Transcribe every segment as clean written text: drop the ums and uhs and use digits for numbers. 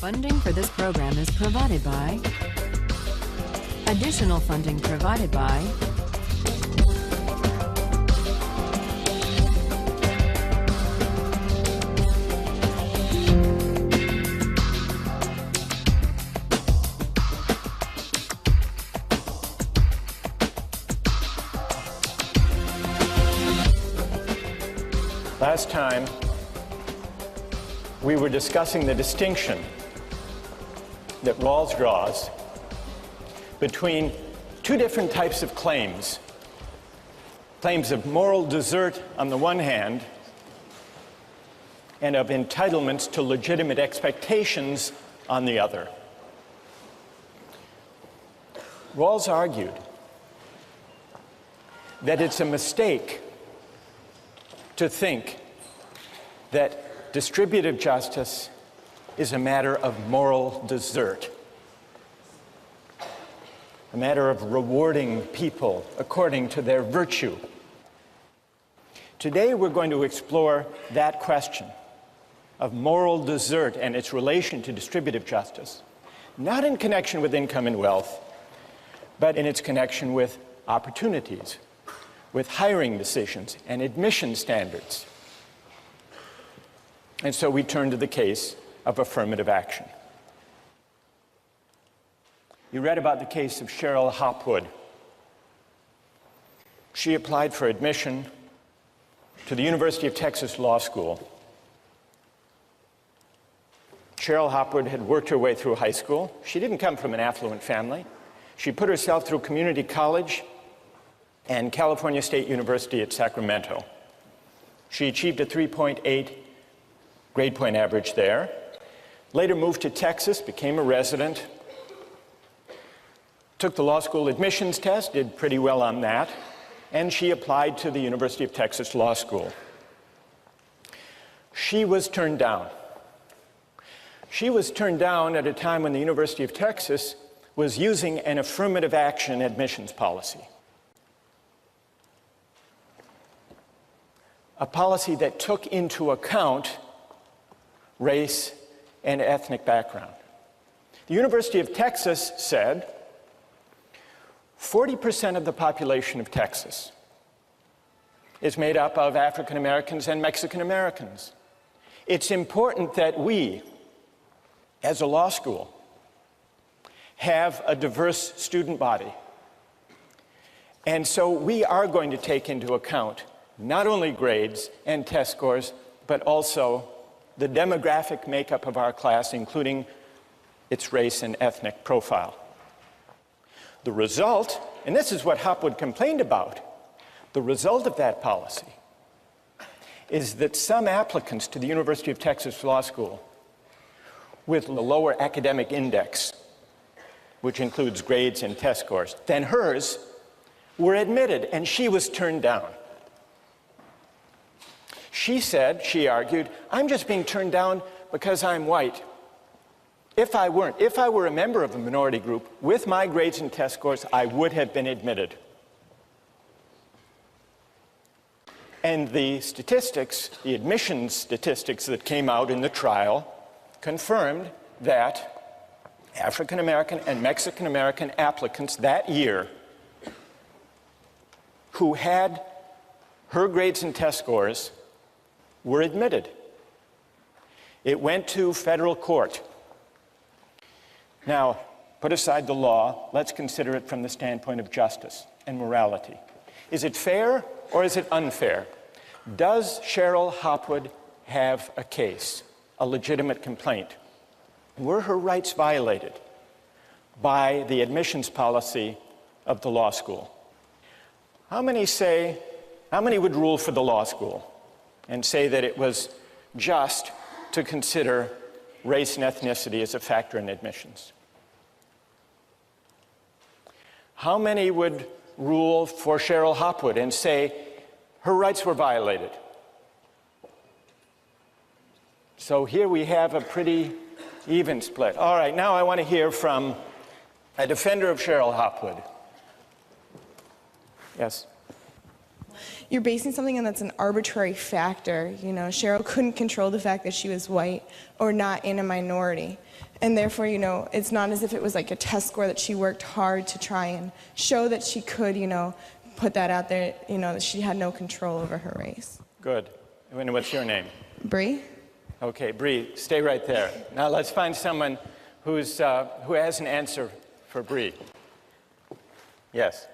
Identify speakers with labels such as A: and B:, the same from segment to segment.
A: Funding for this program is provided by. Additional funding provided by.
B: Last time, we were discussing the distinction that Rawls draws between two different types of claims. Claims of moral desert on the one hand, and of entitlements to legitimate expectations on the other. Rawls argued that it's a mistake to think that distributive justice is a matter of moral desert, a matter of rewarding people according to their virtue. Today we're going to explore that question of moral desert and its relation to distributive justice, not in connection with income and wealth, but in its connection with opportunities, with hiring decisions and admission standards. And so we turn to the case of affirmative action. You read about the case of Cheryl Hopwood. She applied for admission to the University of Texas Law School. Cheryl Hopwood had worked her way through high school. She didn't come from an affluent family. She put herself through community college and California State University at Sacramento. She achieved a 3.8 grade point average there. Later moved to Texas, became a resident, took the law school admissions test, did pretty well on that, and she applied to the University of Texas Law School. She was turned down. She was turned down at a time when the University of Texas was using an affirmative action admissions policy. A policy that took into account race and ethnic background. The University of Texas said 40% of the population of Texas is made up of African Americans and Mexican Americans. It's important that we, as a law school, have a diverse student body. And so we are going to take into account not only grades and test scores, but also the demographic makeup of our class, including its race and ethnic profile. The result, and this is what Hopwood complained about, the result of that policy is that some applicants to the University of Texas Law School with a lower academic index, which includes grades and test scores, than hers, were admitted, and she was turned down. She said, she argued, I'm just being turned down because I'm white. If I were a member of a minority group with my grades and test scores, I would have been admitted. And the statistics, the admissions statistics that came out in the trial confirmed that African American and Mexican American applicants that year who had her grades and test scores were admitted. It went to federal court. Now, put aside the law, let's consider it from the standpoint of justice and morality. Is it fair or is it unfair? Does Cheryl Hopwood have a case, a legitimate complaint? Were her rights violated by the admissions policy of the law school? How many would rule for the law school and say that it was just to consider race and ethnicity as a factor in admissions? How many would rule for Cheryl Hopwood and say her rights were violated? So here we have a pretty even split. All right, now I want to hear from a defender of Cheryl Hopwood. Yes?
C: You're basing something on that's an arbitrary factor. You know, Cheryl couldn't control the fact that she was white or not in a minority. And therefore, it's not as if it was like a test score that she worked hard to try and show that she could, put that out there, that she had no control over her race.
B: Good. And what's your name?
C: Bree?
B: Okay, Bree, stay right there. Now let's find someone who has an answer for Bree. Yes.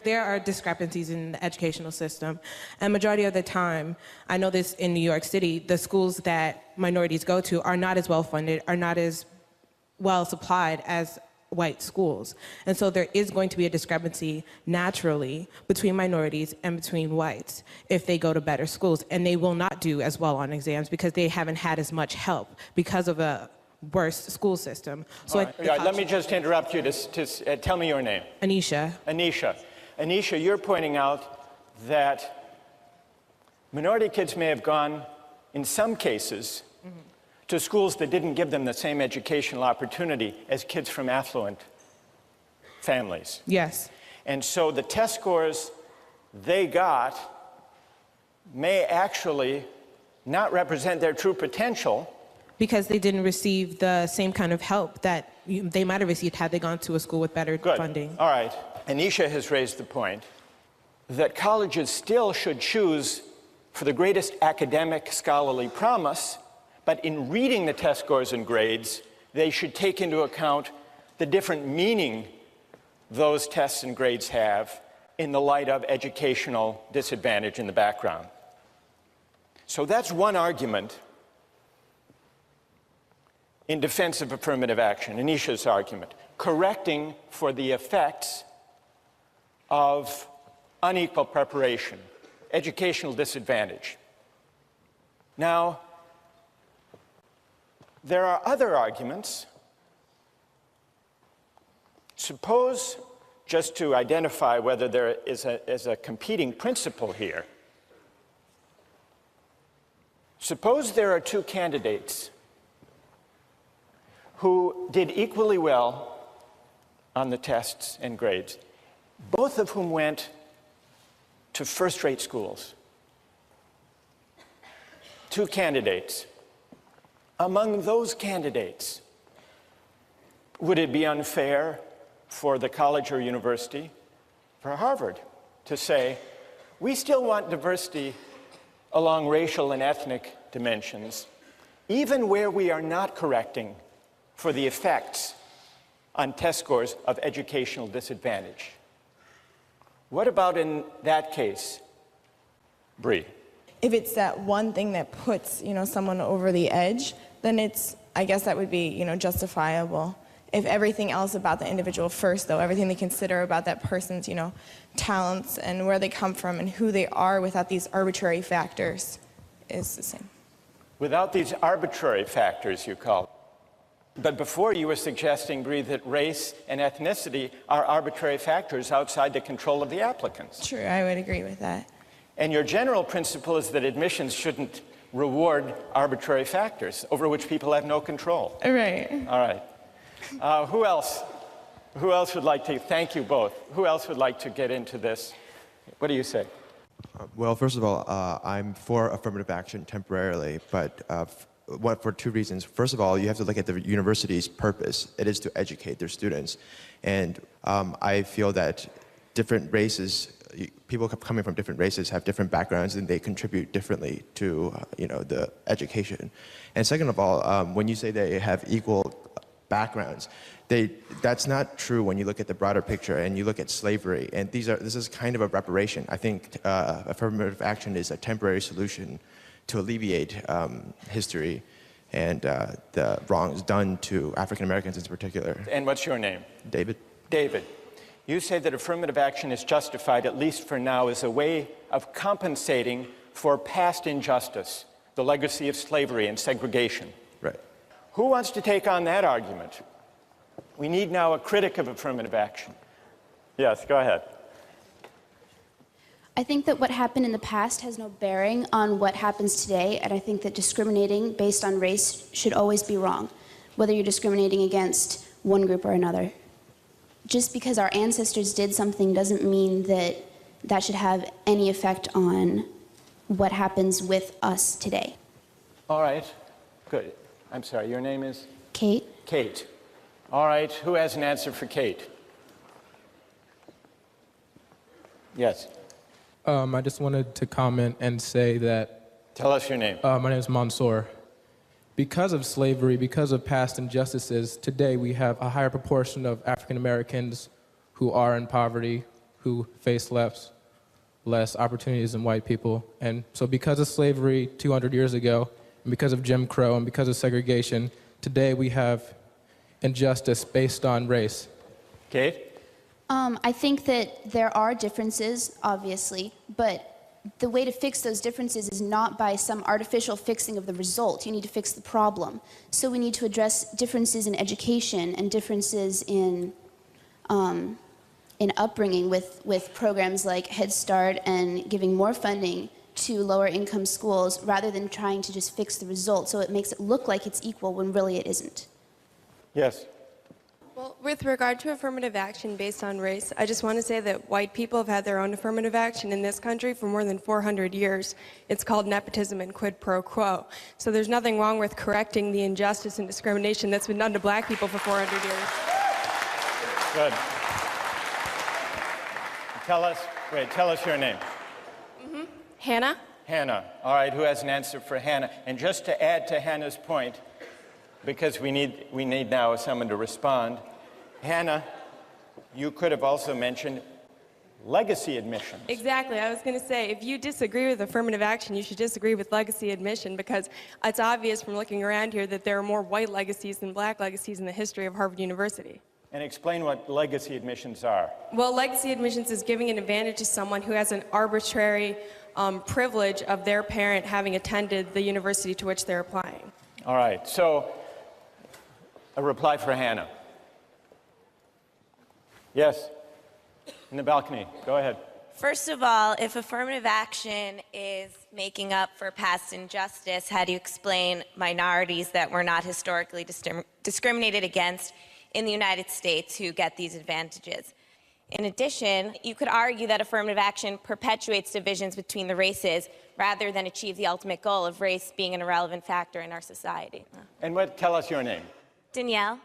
D: There are discrepancies in the educational system, and majority of the time, I know this in New York City, the schools that minorities go to are not as well funded, are not as well supplied as white schools. And so there is going to be a discrepancy naturally between minorities and between whites if they go to better schools, and they will not do as well on exams because they haven't had as much help because of a worse school system. So
B: let me just interrupt you to tell me your name.
D: Anisha.
B: Anisha, you're pointing out that minority kids may have gone, in some cases, to schools that didn't give them the same educational opportunity as kids from affluent families.
D: Yes.
B: And so the test scores they got may actually not represent their true potential.
D: Because they didn't receive the same kind of help that they might have received had they gone to a school with better funding.
B: All right. Anisha has raised the point that colleges still should choose for the greatest academic scholarly promise, but in reading the test scores and grades, they should take into account the different meaning those tests and grades have in the light of educational disadvantage in the background. So that's one argument in defense of affirmative action, Anisha's argument, correcting for the effects of unequal preparation, educational disadvantage. Now, there are other arguments. Suppose, just to identify whether there is a competing principle here, suppose there are two candidates who did equally well on the tests and grades, both of whom went to first-rate schools. Two candidates. Among those candidates, would it be unfair for the college or university, for Harvard, to say, we still want diversity along racial and ethnic dimensions, even where we are not correcting for the effects on test scores of educational disadvantage? What about in that case, Bree?
C: If it's that one thing that puts, someone over the edge, then I guess that would be, justifiable. If everything else about the individual first, though, everything they consider about that person's, talents and where they come from and who they are without these arbitrary factors is the same.
B: Without these arbitrary factors, you call it. But before you were suggesting, Bree, that race and ethnicity are arbitrary factors outside the control of the applicants.
C: True, I would agree with that.
B: And your general principle is that admissions shouldn't reward arbitrary factors over which people have no control.
C: Right.
B: All right. Who else would like to, thank you both, who else would like to get into this? What do you say?
E: Well, first of all, I'm for affirmative action temporarily, but for two reasons. First of all, you have to look at the university's purpose. It is to educate their students. And I feel that different races, people coming from different races have different backgrounds and they contribute differently to the education. And second of all, when you say they have equal backgrounds, that's not true when you look at the broader picture and you look at slavery. And this is kind of a reparation. I think affirmative action is a temporary solution to alleviate history and the wrongs done to African Americans in particular.
B: And what's your name?
E: David.
B: David, you say that affirmative action is justified, at least for now, as a way of compensating for past injustice, the legacy of slavery and segregation.
E: Right.
B: Who wants to take on that argument? We need now a critic of affirmative action. Yes, go ahead.
F: I think that what happened in the past has no bearing on what happens today, and I think that discriminating based on race should always be wrong, whether you're discriminating against one group or another. Just because our ancestors did something doesn't mean that that should have any effect on what happens with us today.
B: All right, good. I'm sorry, your name is?
F: Kate.
B: Kate. All right, who has an answer for Kate? Yes.
G: I just wanted to comment and say that
B: Tell us your name.
G: my name is Mansour. Because of slavery, because of past injustices, today we have a higher proportion of African Americans who are in poverty, who face less opportunities than white people. And so because of slavery 200 years ago, and because of Jim Crow, and because of segregation, today we have injustice based on race.
B: Kate?
F: I think that there are differences, obviously, but the way to fix those differences is not by some artificial fixing of the result. You need to fix the problem. So we need to address differences in education and differences in upbringing with programs like Head Start and giving more funding to lower income schools rather than trying to just fix the result so it makes it look like it's equal when really it isn't.
B: Yes.
H: Well, with regard to affirmative action based on race, I just want to say that white people have had their own affirmative action in this country for more than 400 years. It's called nepotism and quid pro quo. So there's nothing wrong with correcting the injustice and discrimination that's been done to black people for 400 years.
B: Good. Tell us your name.
H: Hannah?
B: Hannah. All right, who has an answer for Hannah? And just to add to Hannah's point, because we need now someone to respond. Hannah, you could have also mentioned legacy admissions.
H: Exactly. I was going to say, if you disagree with affirmative action, you should disagree with legacy admission, because it's obvious from looking around here that there are more white legacies than black legacies in the history of Harvard University.
B: And explain what legacy admissions are.
H: Well, legacy admissions is giving an advantage to someone who has an arbitrary privilege of their parent having attended the university to which they're applying.
B: All right, so a reply for Hannah. Yes, in the balcony, go ahead.
I: First of all, if affirmative action is making up for past injustice, how do you explain minorities that were not historically discriminated against in the United States who get these advantages? In addition, you could argue that affirmative action perpetuates divisions between the races rather than achieve the ultimate goal of race being an irrelevant factor in our society.
B: And tell us your name.
I: Danielle?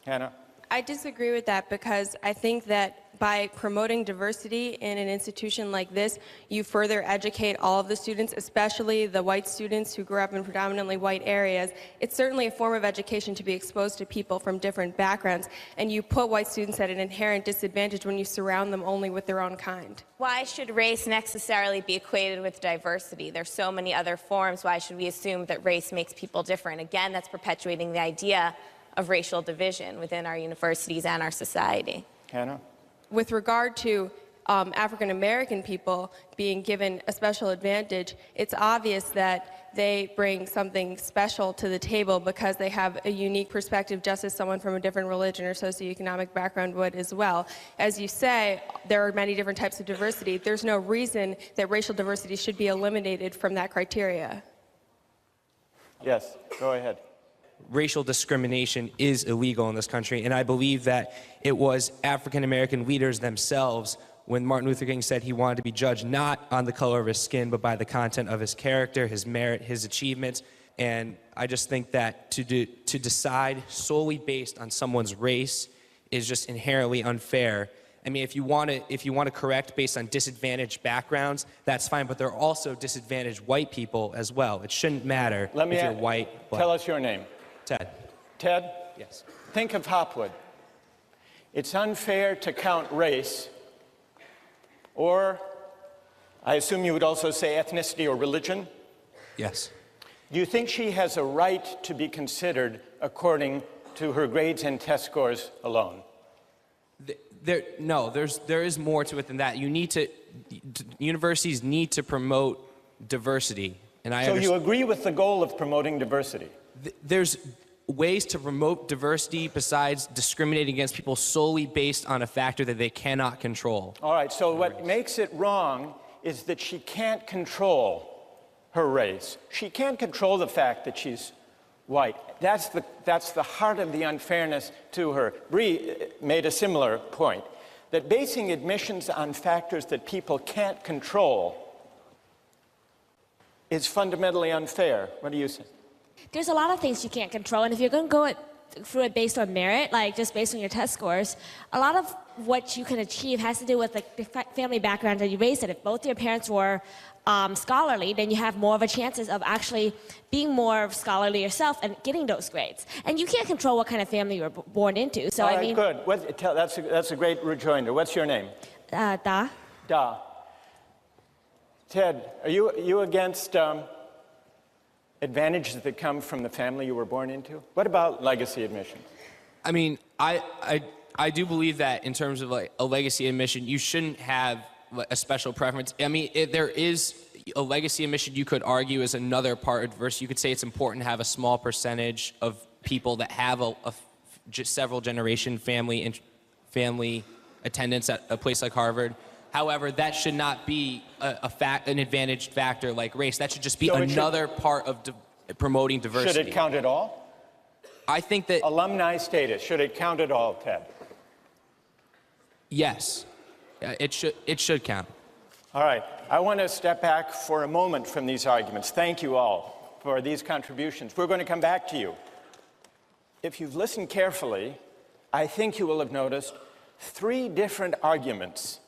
B: Hannah?
H: I disagree with that, because I think that by promoting diversity in an institution like this, you further educate all of the students, especially the white students who grew up in predominantly white areas. It's certainly a form of education to be exposed to people from different backgrounds, and you put white students at an inherent disadvantage when you surround them only with their own kind.
I: Why should race necessarily be equated with diversity? There's so many other forms. Why should we assume that race makes people different? Again, that's perpetuating the idea of racial division within our universities and our society.
B: Hannah?
H: With regard to African American people being given a special advantage, it's obvious that they bring something special to the table because they have a unique perspective, just as someone from a different religion or socioeconomic background would as well. As you say, there are many different types of diversity. There's no reason that racial diversity should be eliminated from that criteria.
B: Yes, go ahead.
J: Racial discrimination is illegal in this country, and I believe that it was African American leaders themselves, when Martin Luther King said he wanted to be judged not on the color of his skin, but by the content of his character, his merit, his achievements. And I just think that to decide solely based on someone's race is just inherently unfair. I mean, if you want to correct based on disadvantaged backgrounds, that's fine, but there are also disadvantaged white people as well. It shouldn't matter if you're white, black.
B: Tell us your name.
J: Ted.
B: Ted?
J: Yes.
B: Think of Hopwood. It's unfair to count race, or I assume you would also say ethnicity or religion.
J: Yes.
B: Do you think she has a right to be considered according to her grades and test scores alone?
J: No, there is more to it than that. Universities need to promote diversity. And
B: So you agree with the goal of promoting diversity?
J: There's ways to promote diversity besides discriminating against people solely based on a factor that they cannot control.
B: All right, so what makes it wrong is that she can't control her race. She can't control the fact that she's white. That's the heart of the unfairness to her. Bree made a similar point, that basing admissions on factors that people can't control is fundamentally unfair. What do you say?
K: There's a lot of things you can't control, and if you're going to go through it based on merit, like just based on your test scores, a lot of what you can achieve has to do with like the family background that you raised in. If both your parents were scholarly, then you have more of a chances of actually being more scholarly yourself and getting those grades. And you can't control what kind of family you were born into. So
B: All
K: I
B: right,
K: mean,
B: good. That's a great rejoinder. What's your name?
K: Da.
B: Da. Ted, are you against advantages that come from the family you were born into? What about legacy admissions?
J: I mean, I do believe that in terms of like a legacy admission, you shouldn't have a special preference. I mean, if there is a legacy admission, you could argue is another part of diversity. You could say it's important to have a small percentage of people that have just several generation family attendance at a place like Harvard. However, that should not be an advantaged factor like race. That should just be another part of promoting diversity.
B: Should it count at all?
J: I think that
B: alumni status, should it count at all, Ted?
J: Yes, it should count.
B: All right, I want to step back for a moment from these arguments. Thank you all for these contributions. We're going to come back to you. If you've listened carefully, I think you will have noticed 3 different arguments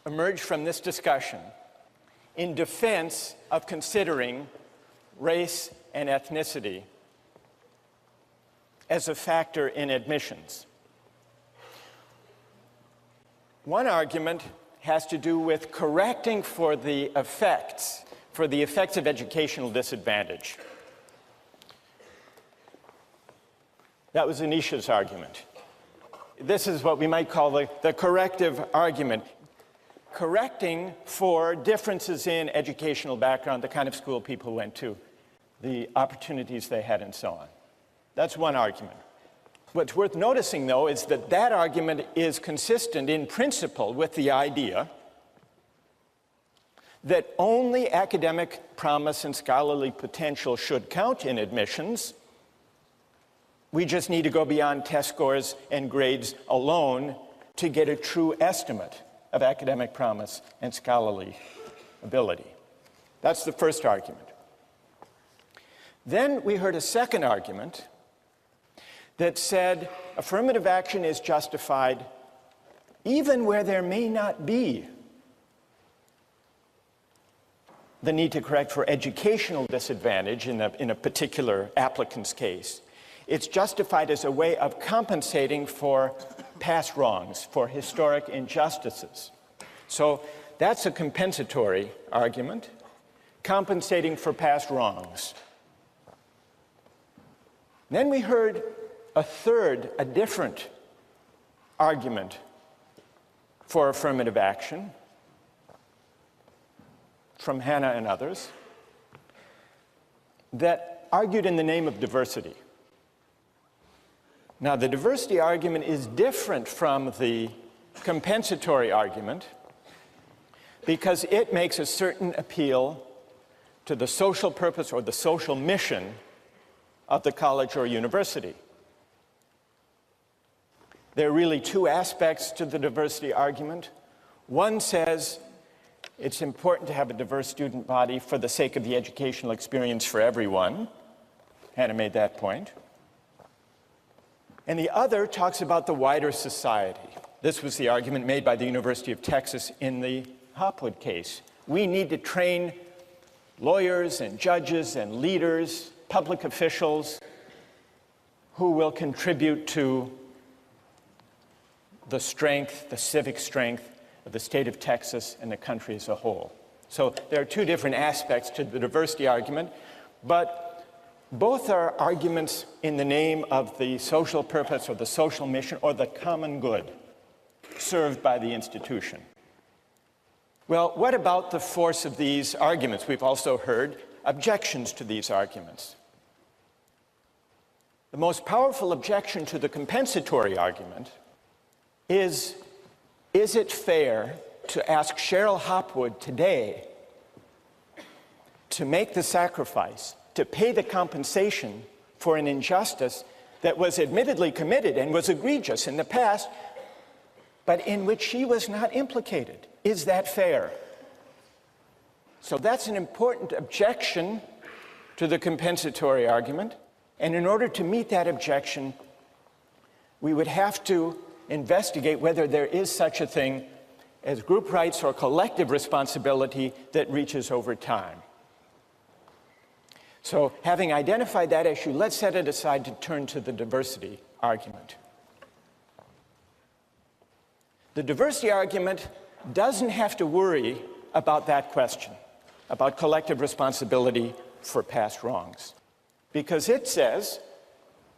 B: emerge from this discussion in defense of considering race and ethnicity as a factor in admissions. One argument has to do with correcting for the effects of educational disadvantage. That was Anisha's argument. This is what we might call the corrective argument. Correcting for differences in educational background, the kind of school people went to, the opportunities they had, and so on. That's one argument. What's worth noticing, though, is that that argument is consistent in principle with the idea that only academic promise and scholarly potential should count in admissions. We just need to go beyond test scores and grades alone to get a true estimate of academic promise and scholarly ability. That's the first argument. Then we heard a second argument that said affirmative action is justified even where there may not be the need to correct for educational disadvantage in a particular applicant's case. It's justified as a way of compensating for past wrongs, for historic injustices. So that's a compensatory argument, compensating for past wrongs. Then we heard a different argument for affirmative action from Hannah and others that argued in the name of diversity. Now, the diversity argument is different from the compensatory argument because it makes a certain appeal to the social purpose or the social mission of the college or university. There are really 2 aspects to the diversity argument. One says it's important to have a diverse student body for the sake of the educational experience for everyone. Hannah made that point. And the other talks about the wider society. This was the argument made by the University of Texas in the Hopwood case. We need to train lawyers and judges and leaders, public officials, who will contribute to the strength, the civic strength of the state of Texas and the country as a whole. So there are 2 different aspects to the diversity argument, but both are arguments in the name of the social purpose or the social mission or the common good served by the institution. Well, what about the force of these arguments? We've also heard objections to these arguments. The most powerful objection to the compensatory argument is it fair to ask Cheryl Hopwood today to make the sacrifice, to pay the compensation for an injustice that was admittedly committed and was egregious in the past, but in which she was not implicated? Is that fair? So that's an important objection to the compensatory argument. And in order to meet that objection, we would have to investigate whether there is such a thing as group rights or collective responsibility that reaches over time. So, having identified that issue, let's set it aside to turn to the diversity argument. The diversity argument doesn't have to worry about that question, about collective responsibility for past wrongs, because it says,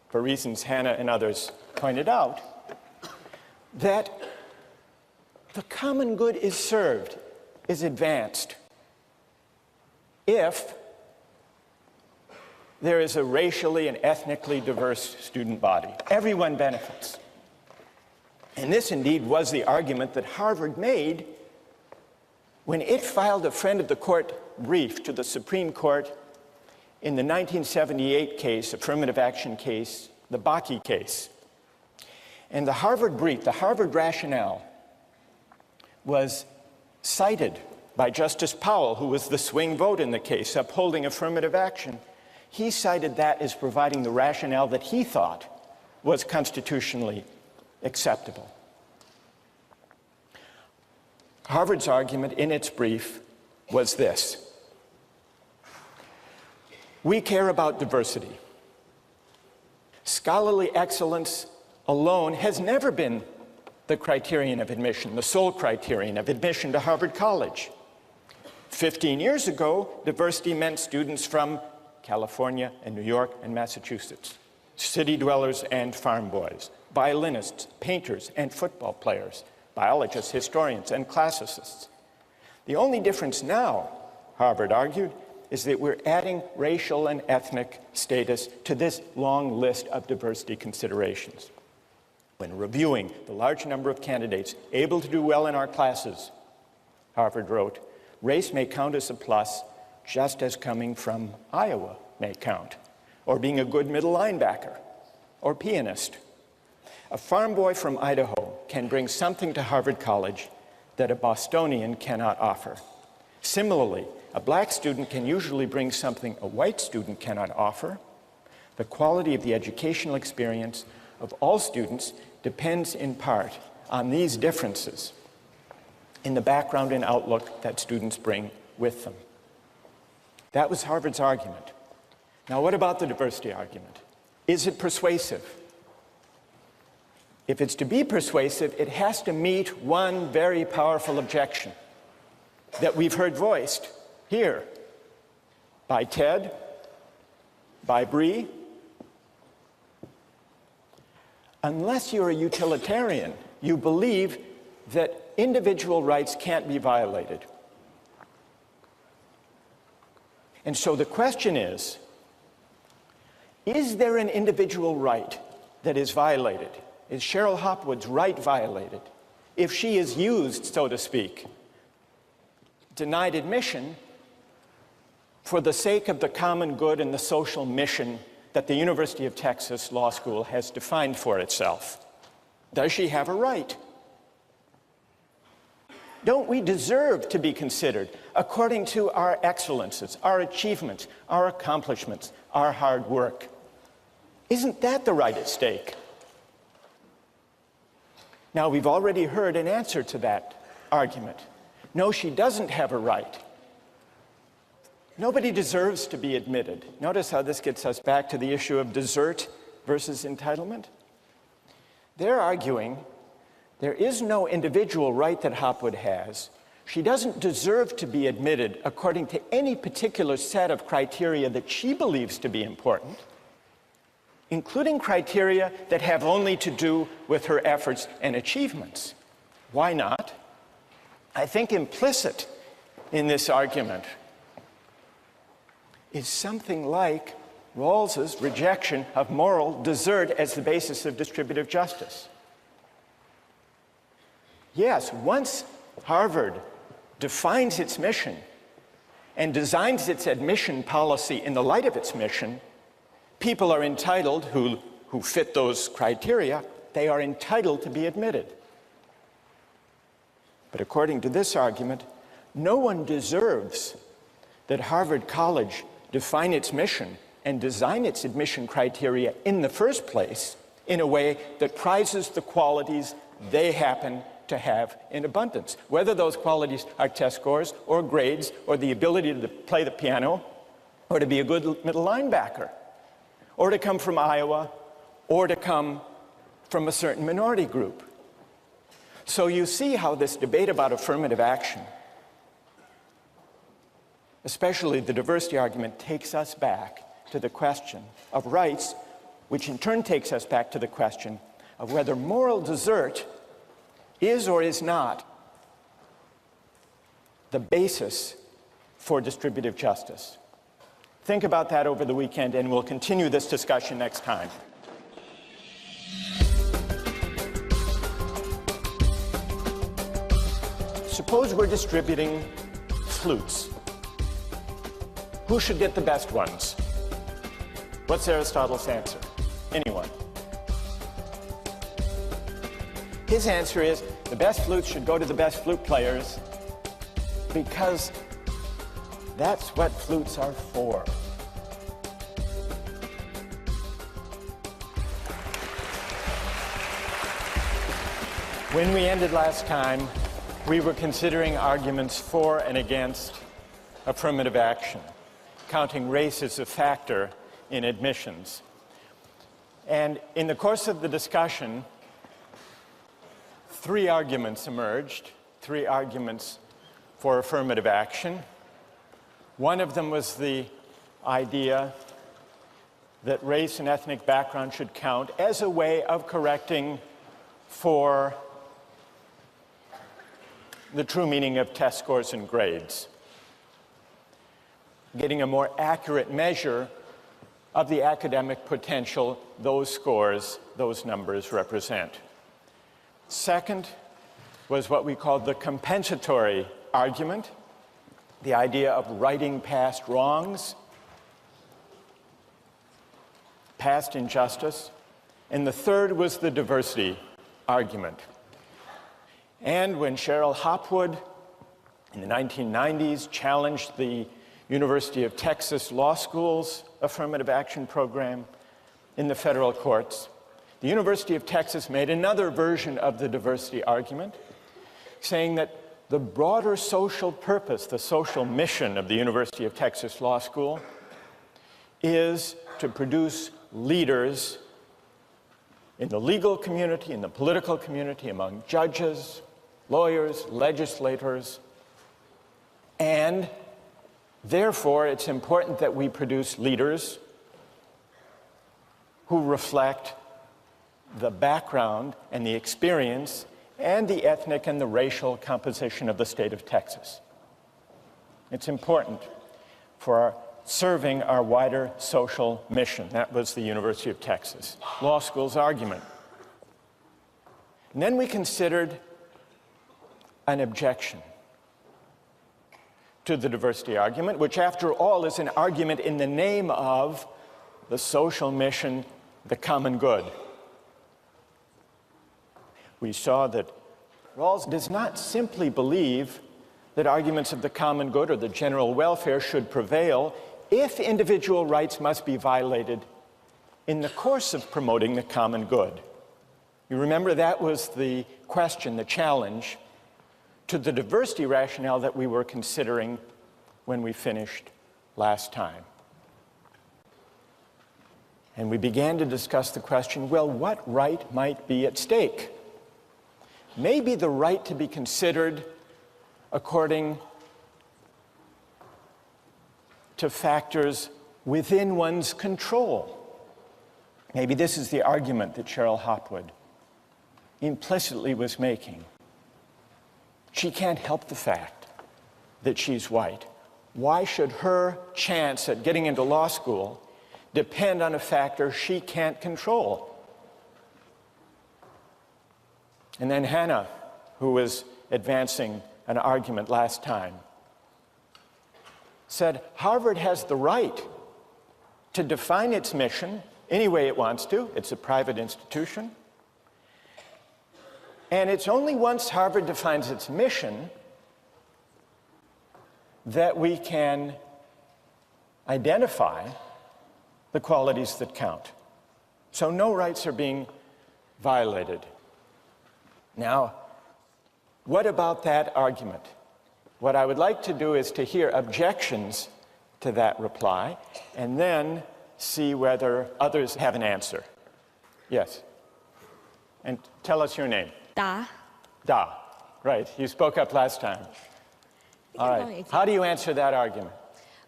B: for reasons Hannah and others pointed out, that the common good is served, is advanced, if there is a racially and ethnically diverse student body. Everyone benefits. And this indeed was the argument that Harvard made when it filed a friend of the court brief to the Supreme Court in the 1978 case, affirmative action case, the Bakke case. And the Harvard brief, the Harvard rationale, was cited by Justice Powell, who was the swing vote in the case, upholding affirmative action. He cited that as providing the rationale that he thought was constitutionally acceptable. Harvard's argument in its brief was this: we care about diversity. Scholarly excellence alone has never been the criterion of admission, the sole criterion of admission to Harvard College. 15 years ago, diversity meant students from California and New York and Massachusetts, city dwellers and farm boys, violinists, painters and football players, biologists, historians, and classicists. The only difference now, Harvard argued, is that we're adding racial and ethnic status to this long list of diversity considerations. When reviewing the large number of candidates able to do well in our classes, Harvard wrote, race may count as a plus just as coming from Iowa may count, or being a good middle linebacker, or pianist. A farm boy from Idaho can bring something to Harvard College that a Bostonian cannot offer. Similarly, a black student can usually bring something a white student cannot offer. The quality of the educational experience of all students depends in part on these differences in the background and outlook that students bring with them. That was Harvard's argument. Now, what about the diversity argument? Is it persuasive? If it's to be persuasive, it has to meet one very powerful objection that we've heard voiced here by Ted, by Bree. Unless you're a utilitarian, you believe that individual rights can't be violated. And so the question is there an individual right that is violated? Is Cheryl Hopwood's right violated if she is used, so to speak, denied admission for the sake of the common good and the social mission that the University of Texas Law School has defined for itself? Does she have a right? Don't we deserve to be considered according to our excellences, our achievements, our accomplishments, our hard work? Isn't that the right at stake? Now, we've already heard an answer to that argument. No, she doesn't have a right. Nobody deserves to be admitted. Notice how this gets us back to the issue of desert versus entitlement. They're arguing there is no individual right that Hopwood has. She doesn't deserve to be admitted according to any particular set of criteria that she believes to be important, including criteria that have only to do with her efforts and achievements. Why not? I think implicit in this argument is something like Rawls's rejection of moral desert as the basis of distributive justice. Yes, once Harvard defines its mission and designs its admission policy in the light of its mission, people are entitled, who fit those criteria, they are entitled to be admitted. But according to this argument, no one deserves that Harvard College define its mission and design its admission criteria in the first place in a way that prizes the qualities they happen to have in abundance. Whether those qualities are test scores or grades or the ability to play the piano or to be a good middle linebacker or to come from Iowa or to come from a certain minority group. So you see how this debate about affirmative action, especially the diversity argument, takes us back to the question of rights, which in turn takes us back to the question of whether moral desert is or is not the basis for distributive justice. Think about that over the weekend, and we'll continue this discussion next time. Suppose we're distributing flutes. Who should get the best ones? What's Aristotle's answer? Anyone? His answer is the best flutes should go to the best flute players because that's what flutes are for. When we ended last time, we were considering arguments for and against affirmative action, counting race as a factor in admissions. And in the course of the discussion, three arguments emerged, three arguments for affirmative action. One of them was the idea that race and ethnic background should count as a way of correcting for the true meaning of test scores and grades, getting a more accurate measure of the academic potential those scores, those numbers represent. Second was what we called the compensatory argument, the idea of righting past wrongs, past injustice. And the third was the diversity argument. And when Cheryl Hopwood in the 1990s challenged the University of Texas Law School's affirmative action program in the federal courts, the University of Texas made another version of the diversity argument, saying that the broader social purpose, the social mission of the University of Texas Law School is to produce leaders in the legal community, in the political community, among judges, lawyers, legislators, and therefore it's important that we produce leaders who reflect the background and the experience and the ethnic and the racial composition of the state of Texas. It's important for serving our wider social mission. That was the University of Texas Law School's argument. And then we considered an objection to the diversity argument, which after all is an argument in the name of the social mission, the common good. We saw that Rawls does not simply believe that arguments of the common good or the general welfare should prevail if individual rights must be violated in the course of promoting the common good. You remember that was the question, the challenge to the diversity rationale that we were considering when we finished last time. And we began to discuss the question, well, what right might be at stake? Maybe the right to be considered according to factors within one's control. Maybe this is the argument that Cheryl Hopwood implicitly was making. She can't help the fact that she's white. Why should her chance at getting into law school depend on a factor she can't control? And then Hannah, who was advancing an argument last time, said Harvard has the right to define its mission any way it wants to. It's a private institution. And it's only once Harvard defines its mission that we can identify the qualities that count. So no rights are being violated. Now, what about that argument? What I would like to do is to hear objections to that reply and then see whether others have an answer. Yes. And tell us your name.
K: Da.
B: Da. Right. You spoke up last time. All right. How do you answer that argument?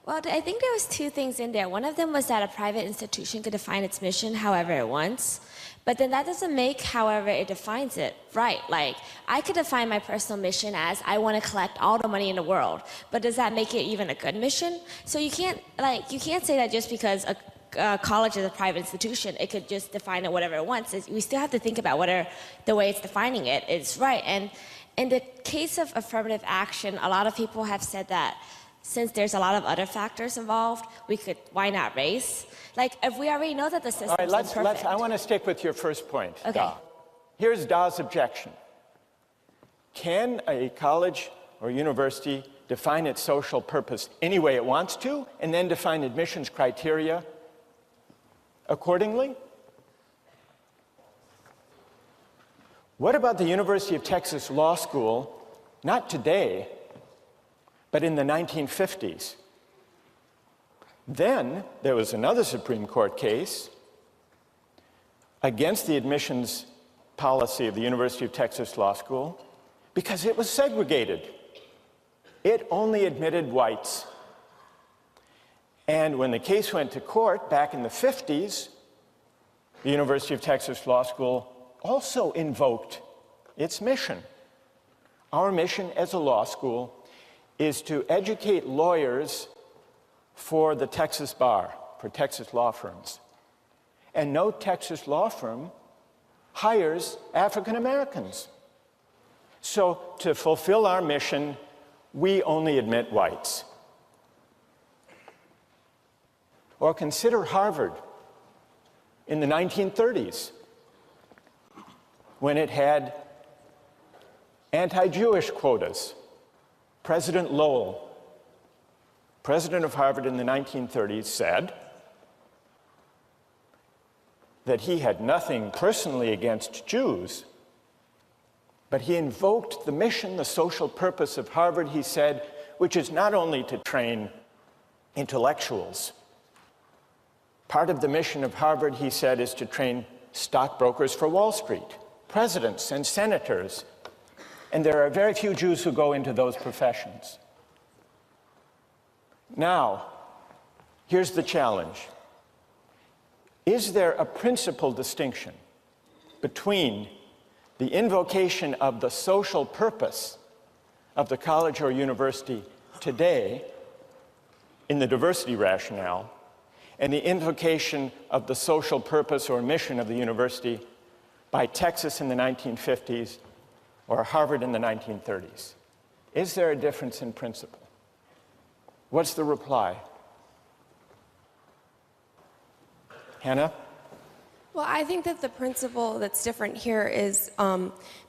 K: Well, I think there was two things in there. One of them was that a private institution could define its mission however it wants, but then that doesn't make however it defines it right. Like, I could define my personal mission as I want to collect all the money in the world, but does that make it even a good mission? So you can't say that just because a college is a private institution, it could just define it whatever it wants. We still have to think about whether the way it's defining it is right. And in the case of affirmative action, a lot of people have said that since there's a lot of other factors involved, why not race? Like, if we already know that the system is imperfect.
B: I want to stick with your first point,
K: Okay.
B: Da. Here's Da's objection. Can a college or university define its social purpose any way it wants to, and then define admissions criteria accordingly? What about the University of Texas Law School, not today, but in the 1950s? Then there was another Supreme Court case against the admissions policy of the University of Texas Law School because it was segregated. It only admitted whites. And when the case went to court back in the 50s, the University of Texas Law School also invoked its mission. Our mission as a law school is to educate lawyers for the Texas bar, for Texas law firms. And no Texas law firm hires African Americans. So to fulfill our mission, we only admit whites. Or consider Harvard in the 1930s, when it had anti-Jewish quotas. President Lowell, president of Harvard in the 1930s, said that he had nothing personally against Jews, but he invoked the mission, the social purpose of Harvard, he said, which is not only to train intellectuals. Part of the mission of Harvard, he said, is to train stockbrokers for Wall Street, presidents and senators. And there are very few Jews who go into those professions. Now, here's the challenge. Is there a principal distinction between the invocation of the social purpose of the college or university today in the diversity rationale and the invocation of the social purpose or mission of the university by Texas in the 1950s or Harvard in the 1930s? Is there a difference in principle? What's the reply? Hannah?
H: Well, I think that the principle that's different here is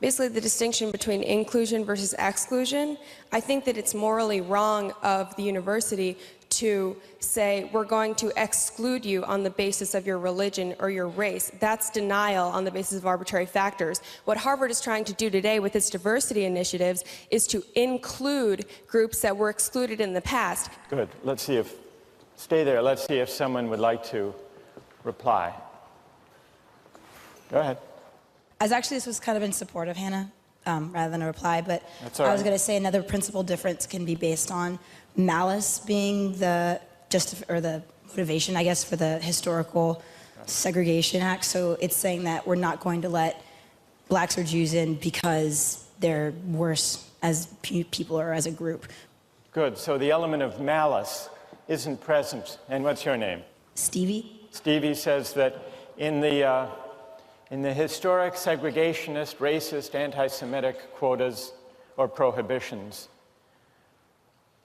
H: basically the distinction between inclusion versus exclusion. I think that it's morally wrong of the university to say, we're going to exclude you on the basis of your religion or your race. That's denial on the basis of arbitrary factors. What Harvard is trying to do today with its diversity initiatives is to include groups that were excluded in the past.
B: Good. Stay there. Let's see if someone would like to reply. Go ahead.
L: This was kind of in support of Hannah rather than a reply, but
B: all right.
L: I was going to say another principal difference can be based on malice being the motivation, I guess, for the historical segregation act. So it's saying that we're not going to let blacks or Jews in because they're worse as people or as a group.
B: Good. So the element of malice isn't present. And what's your name?
L: Stevie.
B: Stevie says that in the historic segregationist, racist, anti-Semitic quotas or prohibitions,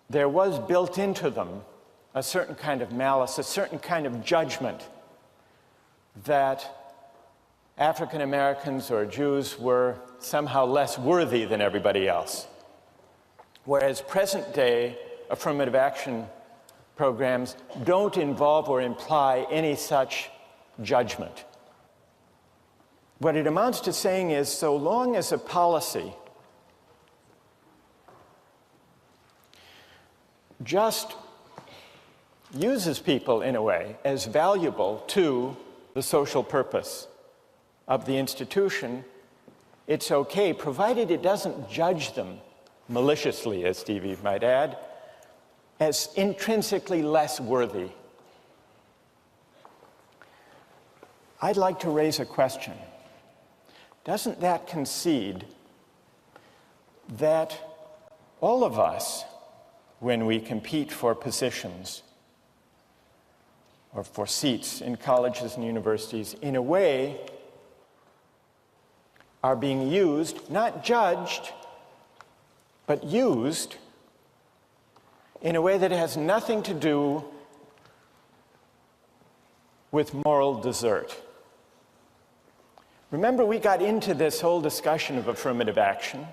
B: there was built into them a certain kind of malice, a certain kind of judgment that African Americans or Jews were somehow less worthy than everybody else. Whereas present day affirmative action programs don't involve or imply any such judgment. What it amounts to saying is, so long as a policy just uses people in a way as valuable to the social purpose of the institution, it's okay, provided it doesn't judge them maliciously, as Stevie might add, as intrinsically less worthy. I'd like to raise a question. Doesn't that concede that all of us, when we compete for positions or for seats in colleges and universities, in a way are being used, not judged, but used in a way that has nothing to do with moral desert? Remember, we got into this whole discussion of affirmative action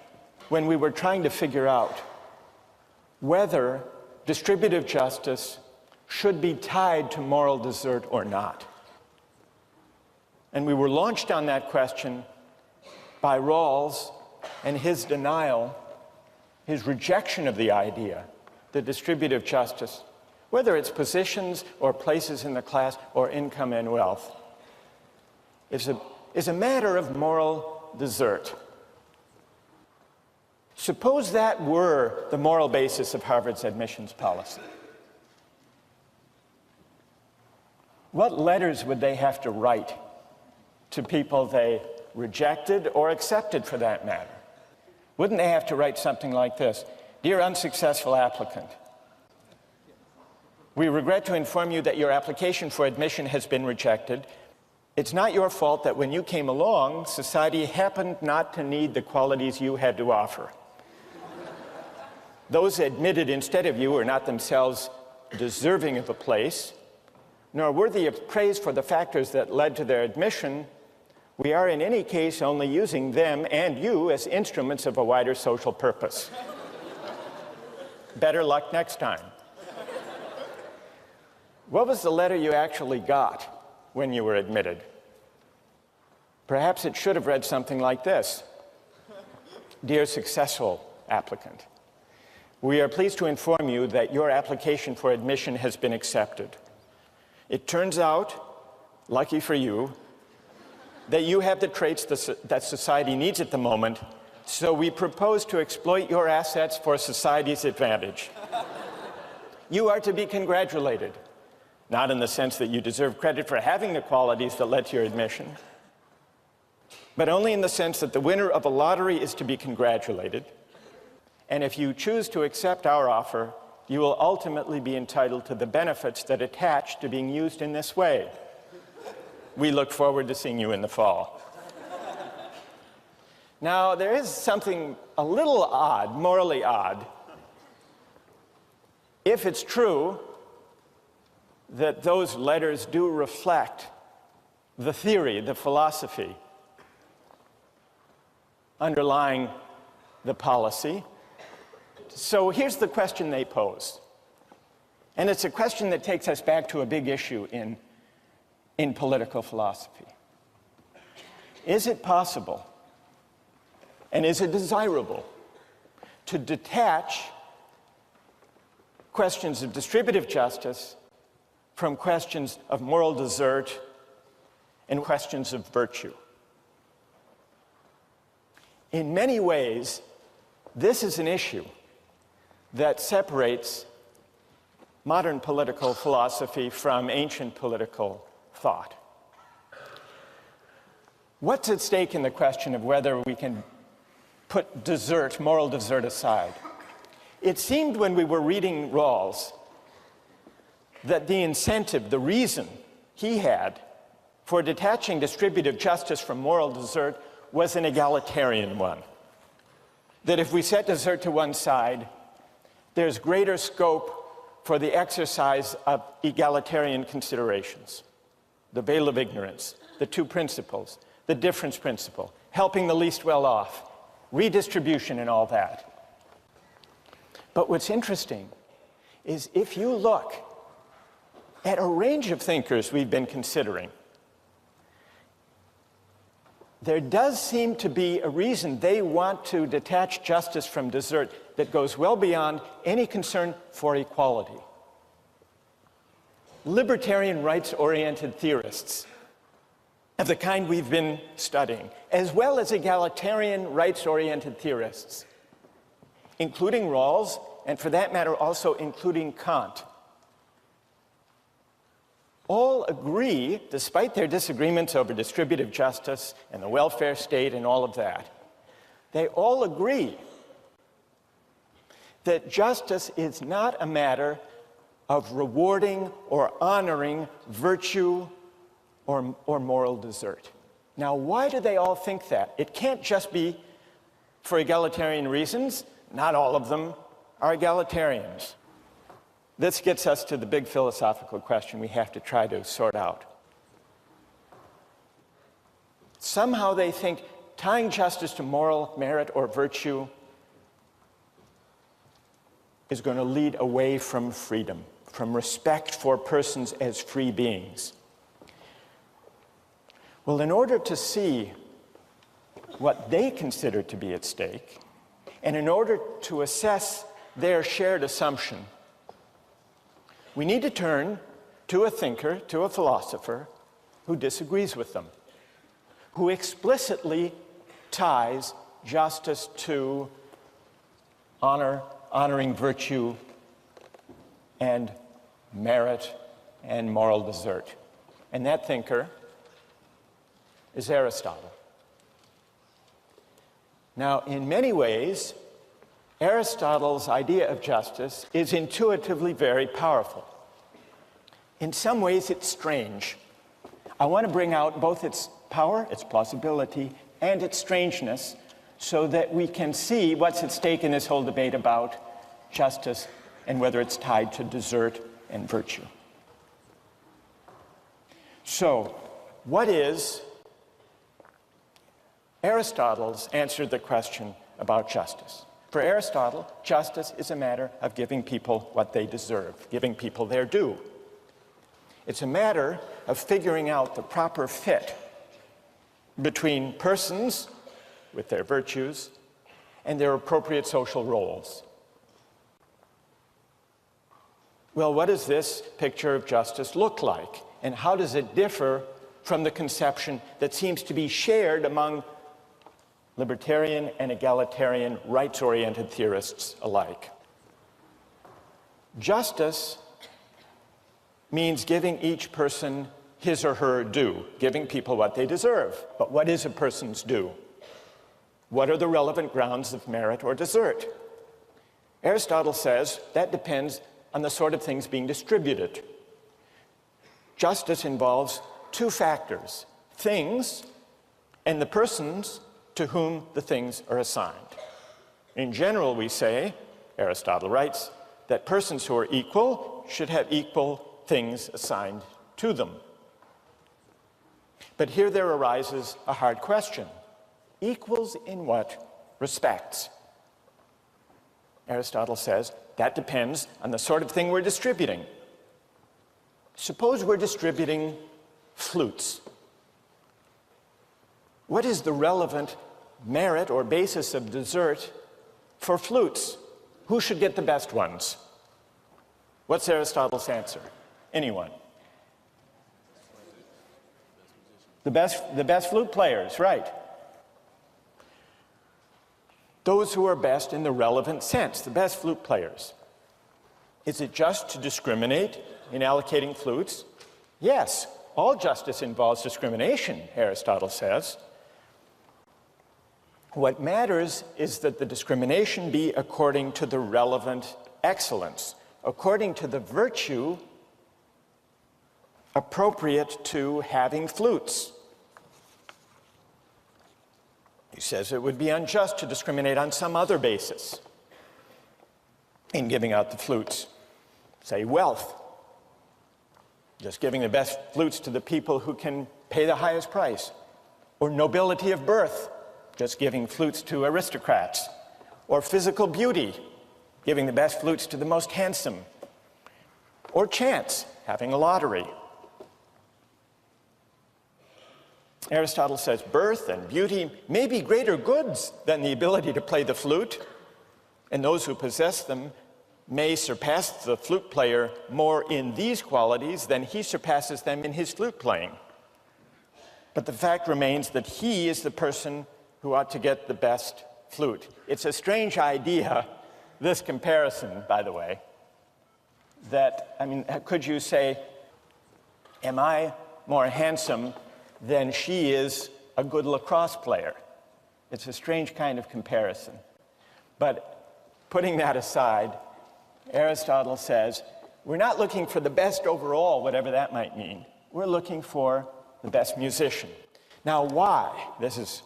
B: when we were trying to figure out whether distributive justice should be tied to moral desert or not. And we were launched on that question by Rawls and his denial, his rejection of the idea that distributive justice, whether it's positions or places in the class or income and wealth, is a matter of moral desert. Suppose that were the moral basis of Harvard's admissions policy. What letters would they have to write to people they rejected or accepted, for that matter? Wouldn't they have to write something like this? Dear unsuccessful applicant, we regret to inform you that your application for admission has been rejected. It's not your fault that when you came along, society happened not to need the qualities you had to offer. Those admitted instead of you are not themselves deserving of a place, nor worthy of praise for the factors that led to their admission. We are in any case only using them and you as instruments of a wider social purpose. Better luck next time. What was the letter you actually got when you were admitted? Perhaps it should have read something like this. Dear successful applicant, we are pleased to inform you that your application for admission has been accepted. It turns out, lucky for you, that you have the traits that society needs at the moment, so we propose to exploit your assets for society's advantage. You are to be congratulated, not in the sense that you deserve credit for having the qualities that led to your admission, but only in the sense that the winner of a lottery is to be congratulated, and if you choose to accept our offer, you will ultimately be entitled to the benefits that attach to being used in this way. We look forward to seeing you in the fall. Now, there is something a little odd, morally odd, if it's true that those letters do reflect the theory, the philosophy underlying the policy. So here's the question they pose. And it's a question that takes us back to a big issue in political philosophy. Is it possible, and is it desirable, to detach questions of distributive justice from questions of moral desert and questions of virtue? In many ways, this is an issue that separates modern political philosophy from ancient political thought. What's at stake in the question of whether we can put desert, moral desert aside? It seemed when we were reading Rawls that the incentive, the reason he had for detaching distributive justice from moral desert was an egalitarian one. That if we set desert to one side, there's greater scope for the exercise of egalitarian considerations. The veil of ignorance, the two principles, the difference principle, helping the least well off, redistribution and all that. But what's interesting is if you look at a range of thinkers we've been considering, there does seem to be a reason they want to detach justice from desert that goes well beyond any concern for equality. Libertarian rights-oriented theorists of the kind we've been studying, as well as egalitarian rights-oriented theorists, including Rawls, and for that matter also including Kant, all agree, despite their disagreements over distributive justice and the welfare state and all of that, they all agree that justice is not a matter of rewarding or honoring virtue or moral desert. Now, why do they all think that? It can't just be for egalitarian reasons. Not all of them are egalitarians. This gets us to the big philosophical question we have to try to sort out. Somehow they think tying justice to moral merit or virtue is going to lead away from freedom, from respect for persons as free beings. Well, in order to see what they consider to be at stake, and in order to assess their shared assumption, we need to turn to a thinker, to a philosopher, who disagrees with them, who explicitly ties justice to honoring virtue and merit and moral desert. And that thinker is Aristotle. Now, in many ways, Aristotle's idea of justice is intuitively very powerful. In some ways, it's strange. I want to bring out both its power, its plausibility, and its strangeness so that we can see what's at stake in this whole debate about justice and whether it's tied to desert and virtue. So, what is Aristotle's answer to the question about justice? For Aristotle, justice is a matter of giving people what they deserve, giving people their due. It's a matter of figuring out the proper fit between persons with their virtues and their appropriate social roles. Well, what does this picture of justice look like? And how does it differ from the conception that seems to be shared among libertarian and egalitarian rights-oriented theorists alike? Justice means giving each person his or her due, giving people what they deserve. But what is a person's due? What are the relevant grounds of merit or desert? Aristotle says that depends on the sort of things being distributed. Justice involves two factors: things and the persons to whom the things are assigned. In general, we say, Aristotle writes, that persons who are equal should have equal things assigned to them. But here there arises a hard question. Equals in what respects? Aristotle says that depends on the sort of thing we're distributing. Suppose we're distributing flutes. What is the relevant merit or basis of desert for flutes? Who should get the best ones? What's Aristotle's answer? Anyone? The best flute players, right. Those who are best in the relevant sense, the best flute players. Is it just to discriminate in allocating flutes? Yes, all justice involves discrimination, Aristotle says. What matters is that the discrimination be according to the relevant excellence, according to the virtue appropriate to having flutes. He says it would be unjust to discriminate on some other basis in giving out the flutes. Say wealth, just giving the best flutes to the people who can pay the highest price. Or nobility of birth, just giving flutes to aristocrats. Or physical beauty, giving the best flutes to the most handsome. Or chance, having a lottery. Aristotle says birth and beauty may be greater goods than the ability to play the flute, and those who possess them may surpass the flute player more in these qualities than he surpasses them in his flute playing. But the fact remains that he is the person who ought to get the best flute. It's a strange idea, this comparison, by the way, that, I mean, could you say, am I more handsome than she is a good lacrosse player? It's a strange kind of comparison. But putting that aside, Aristotle says, we're not looking for the best overall, whatever that might mean. We're looking for the best musician. Now, why? This is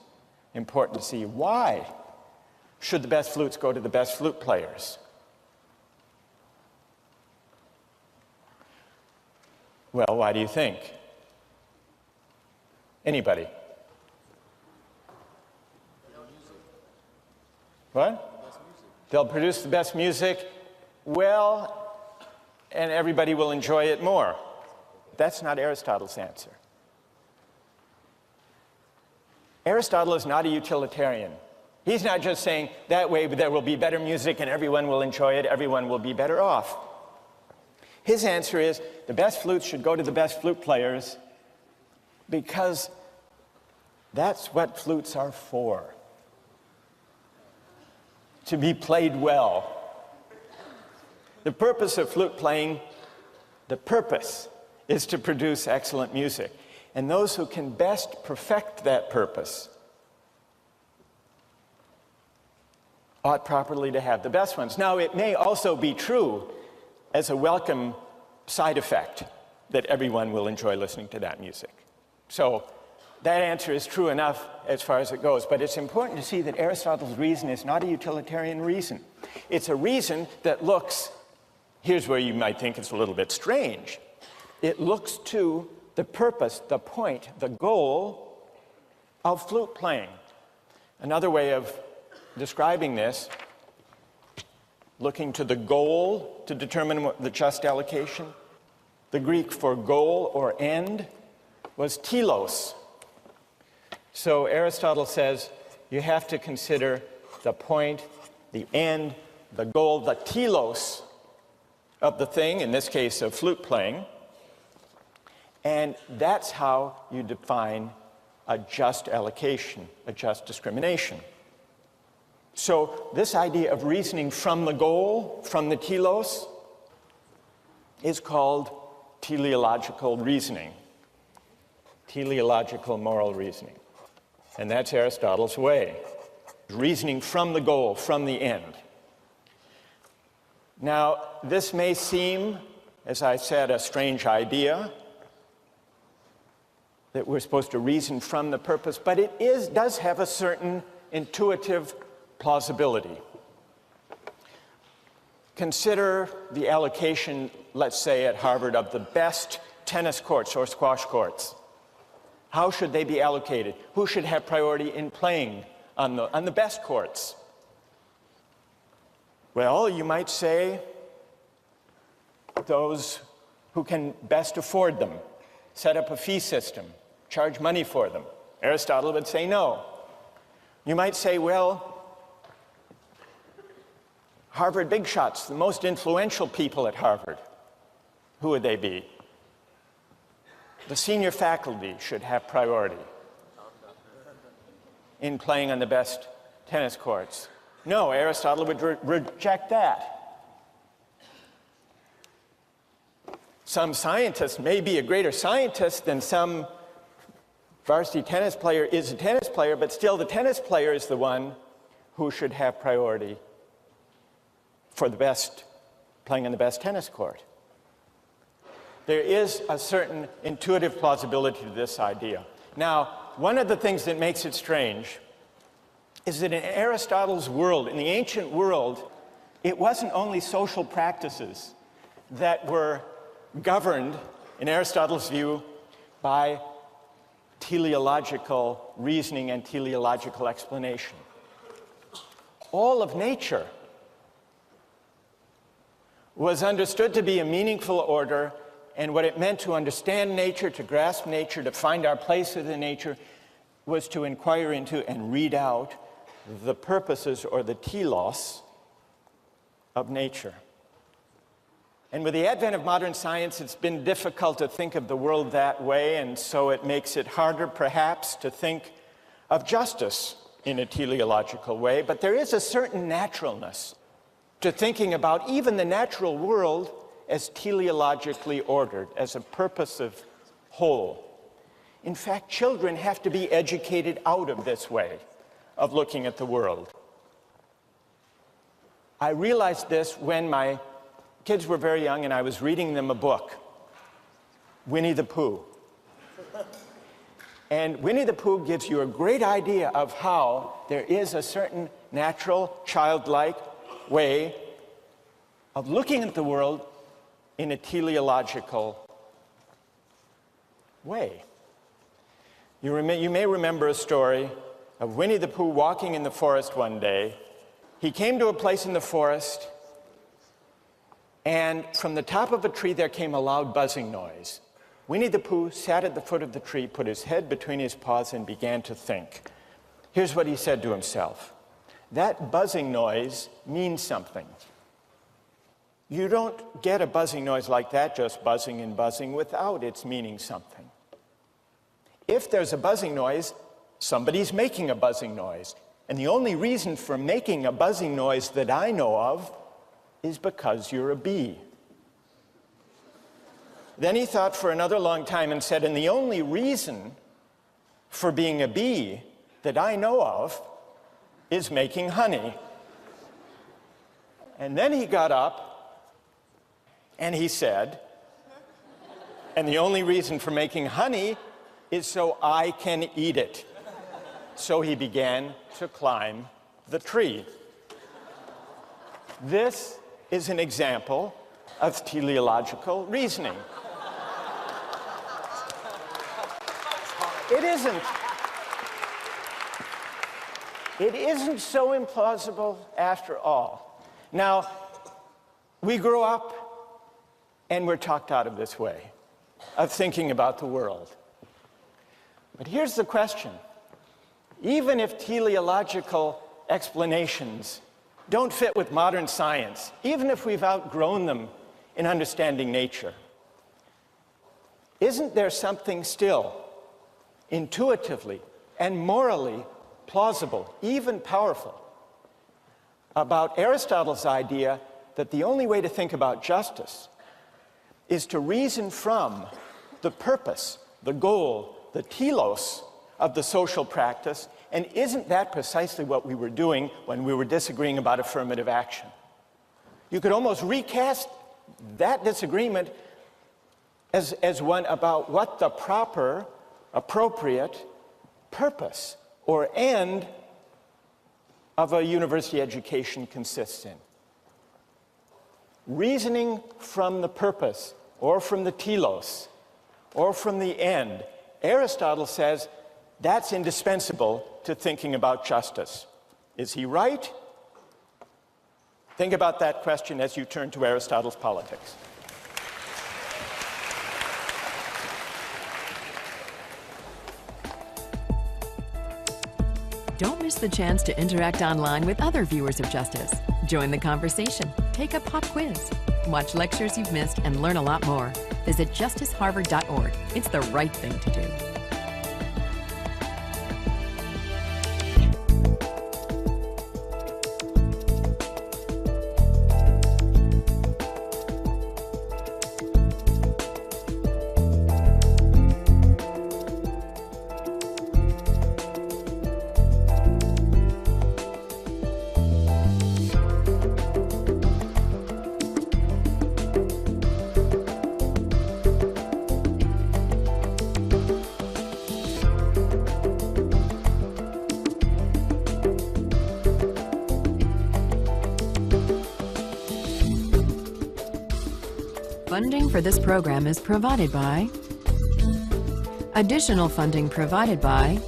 B: important to see. Why should the best flutes go to the best flute players? Well, why do you think? Anybody? What? They'll produce the best music. Well, and everybody will enjoy it more. That's not Aristotle's answer. Aristotle is not a utilitarian. He's not just saying that way there will be better music and everyone will enjoy it, everyone will be better off. His answer is the best flutes should go to the best flute players because that's what flutes are for. To be played well. The purpose of flute playing, the purpose is to produce excellent music. And those who can best perfect that purpose ought properly to have the best ones. Now, it may also be true as a welcome side effect that everyone will enjoy listening to that music. So that answer is true enough as far as it goes, but it's important to see that Aristotle's reason is not a utilitarian reason. It's a reason that looks, here's where you might think it's a little bit strange. It looks to the purpose, the point, the goal of flute playing. Another way of describing this, looking to the goal to determine the just allocation. The Greek for goal or end was telos. So Aristotle says you have to consider the point, the end, the goal, the telos of the thing, in this case of flute playing. And that's how you define a just allocation, a just discrimination. So this idea of reasoning from the goal, from the telos, is called teleological reasoning, teleological moral reasoning. And that's Aristotle's way, reasoning from the goal, from the end. Now, this may seem, as I said, a strange idea, that we're supposed to reason from the purpose, but it does have a certain intuitive plausibility. Consider the allocation, let's say at Harvard, of the best tennis courts or squash courts. How should they be allocated? Who should have priority in playing on the best courts? Well, you might say those who can best afford them. Set up a fee system, charge money for them. Aristotle would say no. You might say, well, Harvard big shots, the most influential people at Harvard, who would they be? The senior faculty should have priority in playing on the best tennis courts. No, Aristotle would reject that. Some scientist may be a greater scientist than some varsity tennis player is a tennis player, but still the tennis player is the one who should have priority for the best, playing on the best tennis court. There is a certain intuitive plausibility to this idea. Now, one of the things that makes it strange is that in Aristotle's world, in the ancient world, it wasn't only social practices that were governed, in Aristotle's view, by teleological reasoning and teleological explanation. All of nature was understood to be a meaningful order And what it meant to understand nature, to grasp nature, to find our place within nature, was to inquire into and read out the purposes or the telos of nature. And with the advent of modern science, it's been difficult to think of the world that way, and so it makes it harder, perhaps, to think of justice in a teleological way. But there is a certain naturalness to thinking about even the natural world as teleologically ordered, as a purposive whole. In fact, children have to be educated out of this way of looking at the world. I realized this when my kids were very young and I was reading them a book, Winnie the Pooh. And Winnie the Pooh gives you a great idea of how there is a certain natural, childlike way of looking at the world in a teleological way. You may remember a story of Winnie the Pooh walking in the forest one day. He came to a place in the forest, and from the top of a tree there came a loud buzzing noise. Winnie the Pooh sat at the foot of the tree, put his head between his paws, and began to think. Here's what he said to himself. That buzzing noise means something. You don't get a buzzing noise like that just buzzing and buzzing without its meaning something. If there's a buzzing noise, somebody's making a buzzing noise. And the only reason for making a buzzing noise that I know of is because you're a bee. Then he thought for another long time and said, and the only reason for being a bee that I know of is making honey. And then he got up and he said, and the only reason for making honey is so I can eat it. So he began to climb the tree. This is an example of teleological reasoning. It isn't so implausible after all. Now, we grow up and we're talked out of this way of thinking about the world. But here's the question. Even if teleological explanations don't fit with modern science, even if we've outgrown them in understanding nature, isn't there something still intuitively and morally plausible, even powerful, about Aristotle's idea that the only way to think about justice is to reason from the purpose, the goal, the telos of the social practice? And isn't that precisely what we were doing when we were disagreeing about affirmative action? You could almost recast that disagreement as one about what the proper, appropriate purpose or end of a university education consists in. Reasoning from the purpose or from the telos or from the end, Aristotle says that's indispensable to thinking about justice. Is he right? Think about that question as you turn to Aristotle's Politics.
A: Don't miss the chance to interact online with other viewers of Justice. Join the conversation, take a pop quiz, watch lectures you've missed, and learn a lot more. Visit justiceharvard.org. It's the right thing to do. Funding for this program is provided by. Additional funding provided by